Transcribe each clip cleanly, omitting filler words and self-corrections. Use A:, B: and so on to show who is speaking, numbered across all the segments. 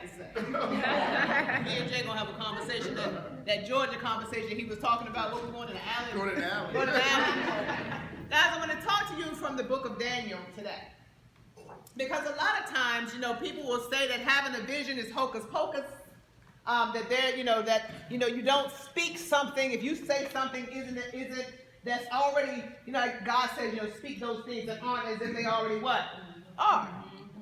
A: to say. Me and Jay gonna have a conversation, that Georgia conversation he was talking about. What we're going to the alley.
B: Go to the alley.
A: Go to the alley. Guys, I'm going to talk to you from the book of Daniel today. Because a lot of times, people will say that having a vision is hocus pocus. That you don't speak something. If you say something isn't that's already, God says, speak those things that aren't as if they already what? Are.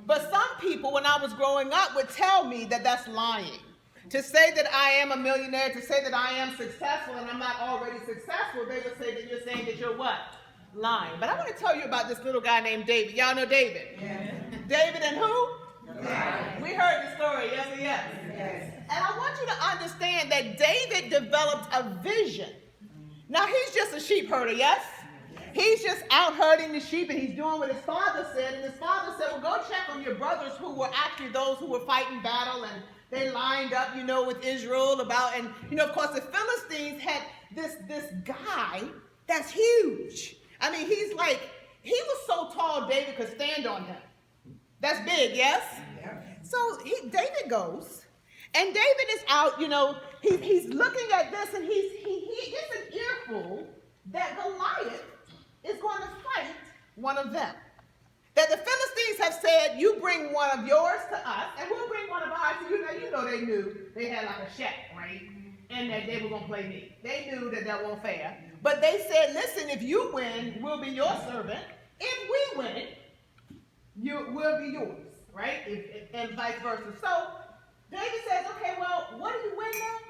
A: But some people, when I was growing up, would tell me that that's lying. To say that I am a millionaire, to say that I am successful and I'm not already successful, they would say that you're saying that you're what? Lying. But I want to tell you about this little guy named David. Y'all know David? Yes. David and who? Yes. We heard the story, yes or yes? Yes. And I want you to understand that David developed a vision. Now, he's just a sheep herder, yes? He's just out herding the sheep, and he's doing what his father said. And his father said, well, go check on your brothers who were actually those who were fighting battle, and they lined up, with Israel about, and, of course, the Philistines had this guy that's huge. I mean, he was so tall, David could stand on him. That's big, yes? Yeah. So David goes, and David is out, he's looking at this, and he gets an earful that Goliath is going to fight one of them. That the Philistines have said, you bring one of yours to us, and we'll bring one of ours to you. Now, they knew they had like a check, right? And that they were going to play me. They knew that wasn't fair. But they said, listen, if you win, we'll be your servant. If we win, we'll be yours, right? And vice versa. So David says, okay, well, what do you win then?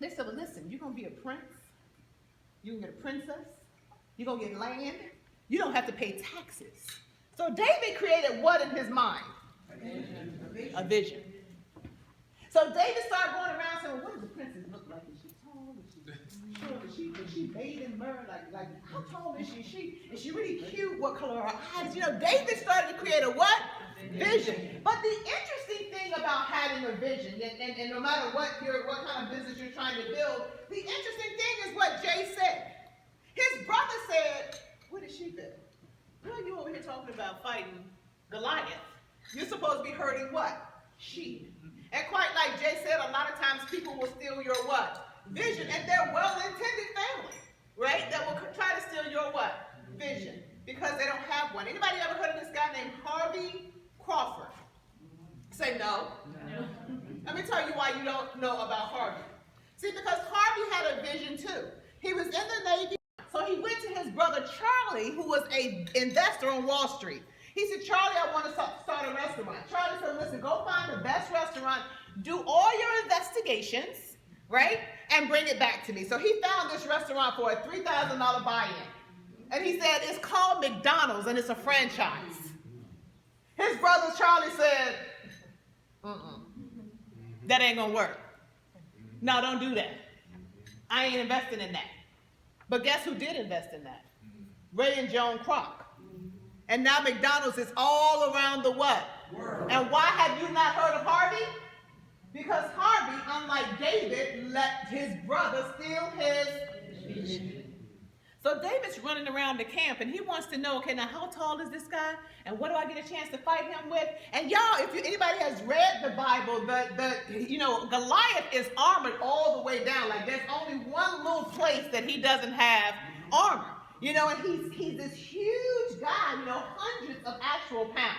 A: They said, well, listen, you're going to be a prince. You can get a princess. You're going to get land. You don't have to pay taxes. So David created what in his mind? A vision. So David started going around saying, well, what does the princess look like? Is she tall? Is she short? Is she bathed in myrrh? Like how tall is she? Is she really cute? What color are her eyes? David started to create a what? Vision. But the interesting thing about having a vision, and no matter what kind of business you're trying to build, the interesting thing is what Jay said. His brother said, where did she live? Well, you over here talking about fighting Goliath. You're supposed to be herding what? Sheep. And quite like Jay said, a lot of times people will steal your what? Vision. And they're well-intended family, right? That will try to steal your what? Vision. Because they don't have one. Anybody ever heard of this guy named Harvey Crawford? Say no. No. Let me tell you why you don't know about Harvey. See, because Harvey had a vision too. He was in the Navy. So he went to his brother Charlie, who was an investor on Wall Street. He said, Charlie, I want to start a restaurant. Charlie said, listen, go find the best restaurant, do all your investigations, right, and bring it back to me. So he found this restaurant for a $3,000 buy-in. And he said, it's called McDonald's, and it's a franchise. His brother Charlie said, that ain't going to work. No, don't do that. I ain't investing in that. But guess who did invest in that? Ray and Joan Kroc. And now McDonald's is all around the what? World. And why have you not heard of Harvey? Because Harvey, unlike David, let his brother steal his vision. So David's running around the camp, and he wants to know, okay, now how tall is this guy? And what do I get a chance to fight him with? And y'all, if anybody has read the Bible, Goliath is armored all the way down. Like there's only one little place that he doesn't have armor. And he's this huge guy, hundreds of actual pounds.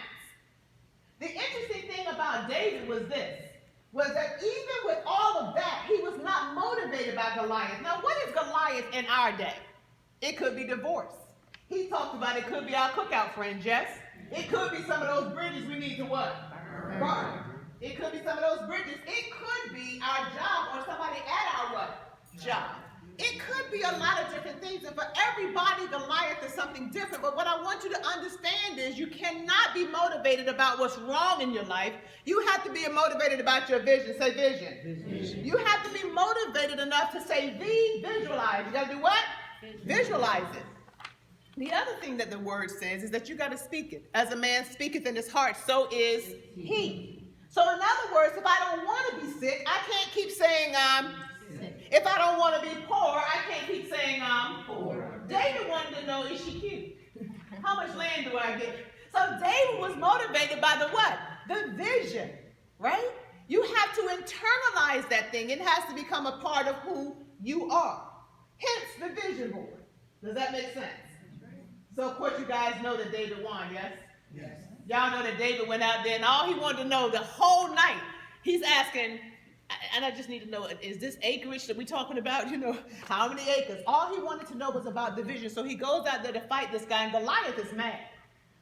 A: The interesting thing about David was that even with all of that, he was not motivated by Goliath. Now, what is Goliath in our day? It could be divorce. He talked about it could be our cookout friend, Jess. It could be some of those bridges we need to what? Burn. It could be some of those bridges. It could be our job or somebody at our what? Job. It could be a lot of different things. And for everybody, Goliath is something different. But what I want you to understand is you cannot be motivated about what's wrong in your life. You have to be motivated about your vision. Say vision. Vision. You have to be motivated enough to say visualize. You got to do what? Visualize it. The other thing that the word says is that you got to speak it. As a man speaketh in his heart, so is he. So in other words, if I don't want to be sick, I can't keep saying I'm sick. If I don't want to be poor, I can't keep saying I'm poor. David wanted to know, is she cute? How much land do I get? So David was motivated by the what? The vision, right? You have to internalize that thing. It has to become a part of who you are. Hence the vision board. Does that make sense? So, of course, you guys know that David won, yes? Yes. Y'all know that David went out there, and all he wanted to know the whole night, he's asking, and I just need to know, is this acreage that we're talking about? You know, how many acres? All he wanted to know was about division. So he goes out there to fight this guy, and Goliath is mad,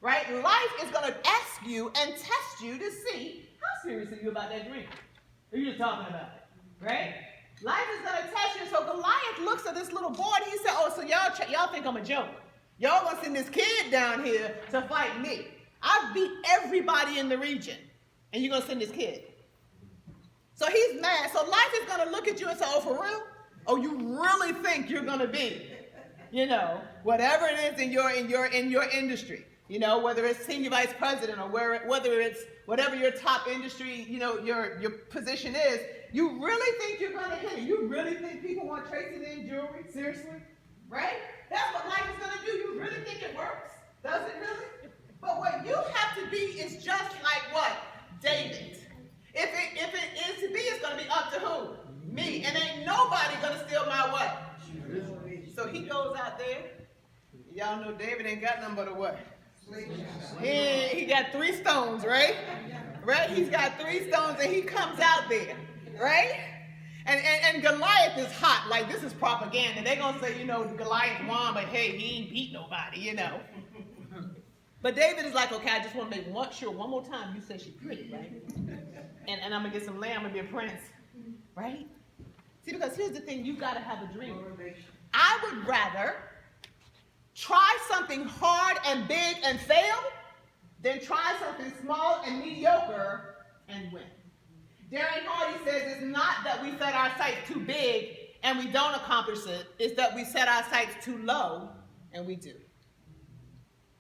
A: right? Life is going to ask you and test you to see how serious are you about that dream. Are you just talking about it, right? Life is going to test you. So Goliath looks at this little boy, and he said, oh, so y'all think I'm a joke. Y'all want to send this kid down here to fight me. I've beat everybody in the region, and you're going to send this kid. So he's mad. So life is going to look at you and say, oh, for real? Oh, you really think you're going to be, you know, whatever it is in your industry, you know, whether it's senior vice president or whether it's whatever your top industry, you know, your position is, you really think you're going to hit it? You really think people want Tracy Lynn jewelry? Seriously? Right? That's what life is going to do. You really think it works? Does it really? But what you have to be is just like what? David. If it is to be, it's going to be up to who? Me. And ain't nobody going to steal my what? So he goes out there. Y'all know David ain't got nothing but a what? He got 3 stones, right? Right? He's got 3 stones and he comes out there, right? And Goliath is hot. Like, this is propaganda. They're going to say, you know, Goliath won, but hey, he ain't beat nobody, you know. But David is like, okay, I just want to make sure one more time you say she's pretty, right? And I'm going to get some lamb and be a prince, right? See, because here's the thing. You've got to have a dream. I would rather try something hard and big and fail than try something small and mediocre and win. Darren Hardy says it's not that we set our sights too big and we don't accomplish it. It's that we set our sights too low and we do.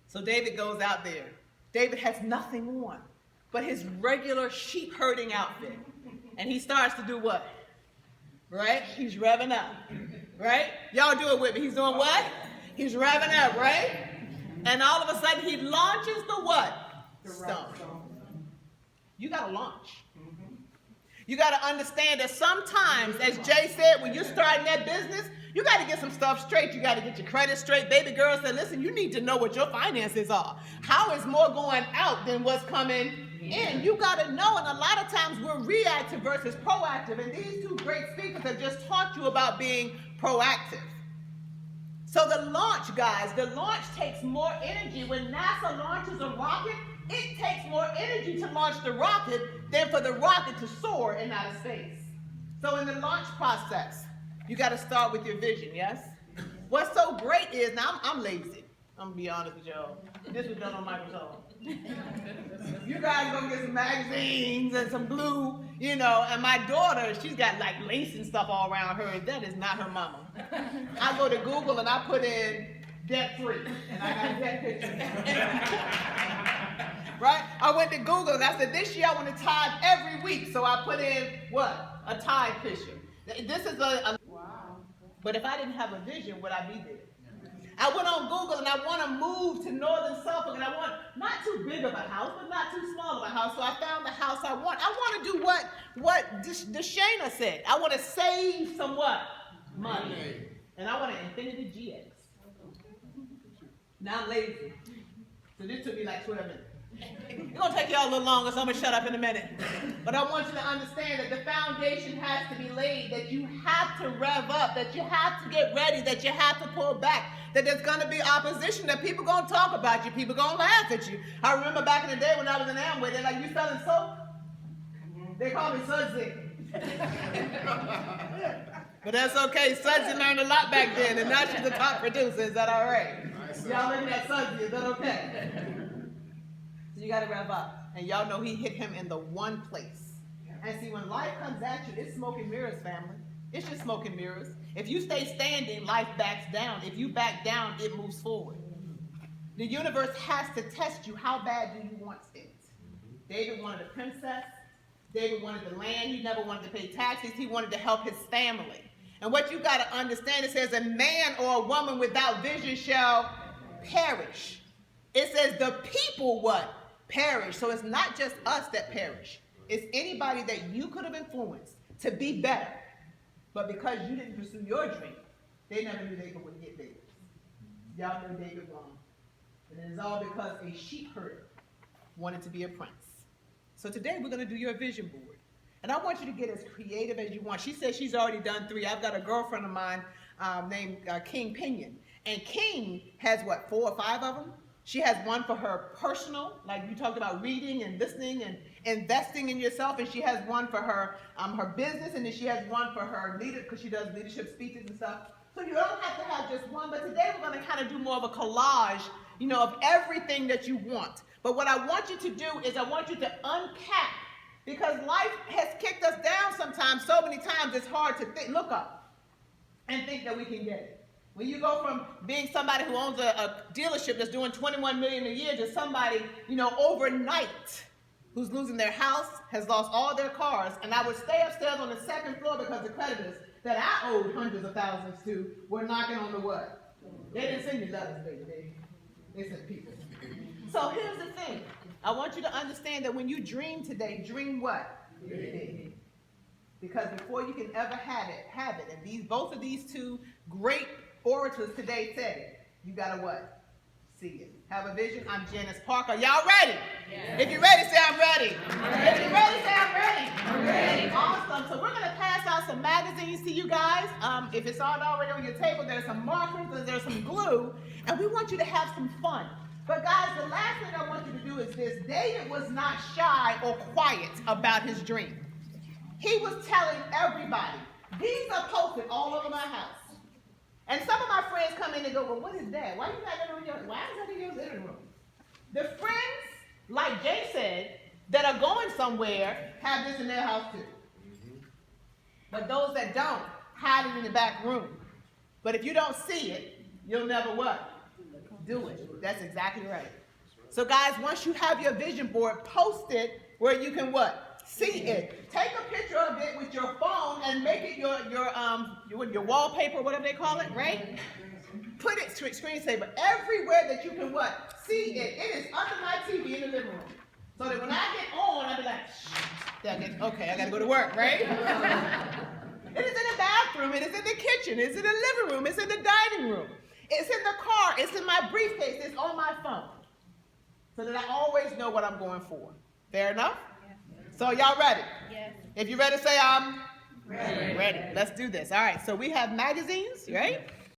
A: So David goes out there. David has nothing on but his regular sheep herding outfit. And he starts to do what? Right? He's revving up. Right? Y'all do it with me. He's doing what? He's revving up, right? And all of a sudden he launches the what? Stone. You got to launch. You got to understand that sometimes, as Jay said, when you're starting that business, you got to get some stuff straight. You got to get your credit straight. Baby girl said, listen, you need to know what your finances are. How is more going out than what's coming in? You got to know. And a lot of times we're reactive versus proactive. And these 2 great speakers have just taught you about being proactive. So the launch, guys, the launch takes more energy. When NASA launches a rocket, it takes more energy to launch the rocket than for the rocket to soar in outer space. So in the launch process, you got to start with your vision, yes? What's so great is, now I'm lazy. I'm going to be honest with y'all. This was done on Microsoft. You guys going to get some magazines and some glue, you know, and my daughter, she's got like lace and stuff all around her. That is not her mama. I go to Google and I put in debt-free, and I got a debt picture. Right? I went to Google and I said, this year I want to tithe every week. So I put in, what? A tithe picture. This is wow. But if I didn't have a vision, would I be there? I went on Google and I want to move to northern Suffolk and I want not too big of a house, but not too small of a house. So I found the house I want. I want to do what Deshana said. I want to save some what? Money. And I want an Infiniti GX. Now I'm lazy. So this took me like 12 minutes. It's going to take y'all a little longer, so I'm going to shut up in a minute. But I want you to understand that the foundation has to be laid, that you have to rev up, that you have to get ready, that you have to pull back, that there's going to be opposition, that people going to talk about you, people going to laugh at you. I remember back in the day when I was in Amway, they're like, you selling soap? They call me Sudsy. But that's okay. Sudsy learned a lot back then, and now she's the top producer. Is that all right? Y'all looking at Sudsy, is that okay? So you got to rev up. And y'all know he hit him in the one place. And see, when life comes at you, it's smoke and mirrors, family. It's just smoke and mirrors. If you stay standing, life backs down. If you back down, it moves forward. The universe has to test you. How bad do you want it? David wanted a princess. David wanted the land. He never wanted to pay taxes. He wanted to help his family. And what you got to understand, it says a man or a woman without vision shall perish. It says the people what? Perish. So it's not just us that perish. is anybody that you could have influenced to be better, but because you didn't pursue your dream, they never knew they would get bigger. Y'all know David wrong. And it is all because a sheep herder wanted to be a prince. So today we're going to do your vision board. And I want you to get as creative as you want. She says she's already done 3. I've got a girlfriend of mine named King Pinion. And King has, what, 4 or 5 of them? She has one for her personal, like you talked about reading and listening and investing in yourself. And she has one for her business. And then she has one for her leader, because she does leadership speeches and stuff. So you don't have to have just one. But today we're going to kind of do more of a collage, of everything that you want. But what I want you to do is I want you to uncap, because life has kicked us down sometimes. So many times it's hard to look up and think that we can get it. When you go from being somebody who owns a dealership that's doing $21 million a year to somebody, overnight, who's losing their house, has lost all their cars, and I would stay upstairs on the 2nd floor because the creditors that I owed hundreds of thousands to were knocking on the what? They didn't send me letters, baby. They sent people. So here's the thing. I want you to understand that when you dream today, dream what? Big. Because before you can ever have it. And both of these 2 great orators today said it. You gotta what? See it. Have a vision. I'm Janice Parker. Y'all ready? Yes. If you're ready, say I'm ready. If you're ready, say I'm ready. I'm ready. Awesome. So we're gonna pass out some magazines to you guys. If it's not already on your table, there's some markers and there's some glue, and we want you to have some fun. But guys, the last thing I want you to do is this. David was not shy or quiet about his dream. He was telling everybody. These are posted all over my house. And some of my friends come in and go, well, what is that? Why you got that in your, why is that in your living room? The friends, like Jay said, that are going somewhere have this in their house too. But those that don't, hide it in the back room. But if you don't see it, you'll never what? Do it. That's exactly right. So guys, once you have your vision board, post it where you can what? See it. Take a picture of it with your phone and make it your wallpaper, whatever they call it, right? Put it screensaver everywhere that you can what? See it. It is under my TV in the living room. So that when I get on, I'll be like, okay, I gotta go to work, right? It is in the bathroom, it is in the kitchen, it's in the living room, it's in the dining room, it's in the car, it's in my briefcase, it's on my phone. So that I always know what I'm going for. Fair enough? So y'all ready? Yes. If you're ready, say I'm ready. Let's do this. All right, so we have magazines, right?